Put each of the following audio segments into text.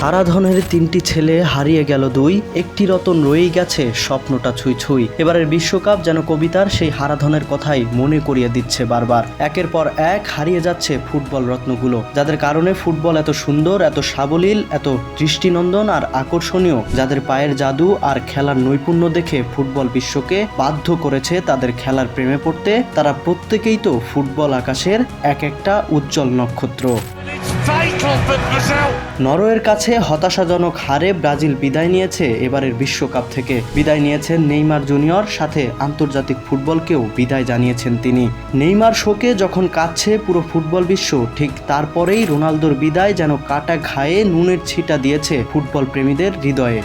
হারাধনের তিনটি ছেলে হারিয়ে গেল দুই, একটি রতন রয়েই গেছে স্বপ্নটা ছুঁই ছুঁই। এবারের বিশ্বকাপ যেন কবিতার সেই হারাধনের কথাই মনে করিয়ে দিচ্ছে বারবার। একের পর এক হারিয়ে যাচ্ছে ফুটবল রত্নগুলো, যাদের কারণে ফুটবল এত সুন্দর, এত সাবলীল, এত দৃষ্টিনন্দন আর আকর্ষণীয়, যাদের পায়ের জাদু আর খেলার নৈপুণ্য দেখে ফুটবল বিশ্বকে বাধ্য করেছে তাদের খেলার প্রেমে পড়তে। তারা প্রত্যেকেই তো ফুটবল আকাশের এক একটা উজ্জ্বল নক্ষত্র। নরওয়ের কাছে হতাশাজনক হারে ব্রাজিল বিদায় নিয়েছে এবারের বিশ্বকাপ থেকে। বিদায় নিয়েছেন নেইমার জুনিয়র, সাথে আন্তর্জাতিক ফুটবলকেও বিদায় জানিয়েছেন তিনি। নেইমার শোকে যখন কাঁদছে পুরো ফুটবল বিশ্ব, ঠিক তারপরেই রোনালদোর বিদায় যেন কাটা ঘায়ে নুনের ছিটা দিয়েছে ফুটবল প্রেমীদের হৃদয়ে।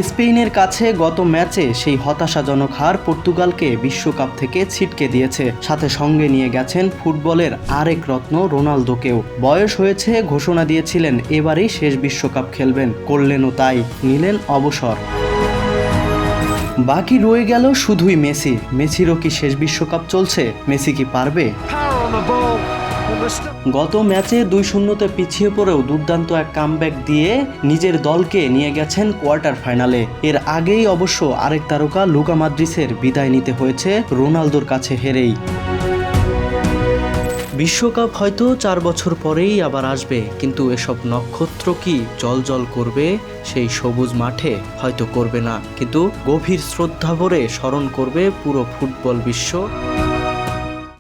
স্পেনের কাছে গত ম্যাচে সেই হতাশাজনক হার পর্তুগালকে বিশ্বকাপ থেকে ছিটকে দিয়েছে, সাথে সঙ্গে নিয়ে গেছেন ফুটবলের আরেক রত্ন রোনালদোকেও। বয়স হয়েছে, ঘোষণা দিয়েছিলেন এবারই শেষ বিশ্বকাপ খেলবেন, করলেনও তাই, নিলেন অবসর। বাকি রয়ে গেল শুধুই মেসি। মেসিরও কি শেষ বিশ্বকাপ চলছে? মেসি কি পারবে? গত ম্যাচে 2-0 পিছিয়ে পড়েও দুর্দান্ত এক কামব্যাক দিয়ে নিজের দলকে নিয়ে গেছেন কোয়ার্টার ফাইনালে। এর আগেই অবশ্য আরেক তারকা লুকা মডরিচের বিদায় নিতে হয়েছে রোনালদোর কাছে হেরেই। বিশ্বকাপ হয়তো 4 বছর পরেই আবার আসবে, কিন্তু এসব নক্ষত্র কি জ্বলজ্বল করবে সেই সবুজ মাঠে? হয়তো করবে না, কিন্তু গভীর শ্রদ্ধা ভরে স্মরণ করবে পুরো ফুটবল বিশ্ব।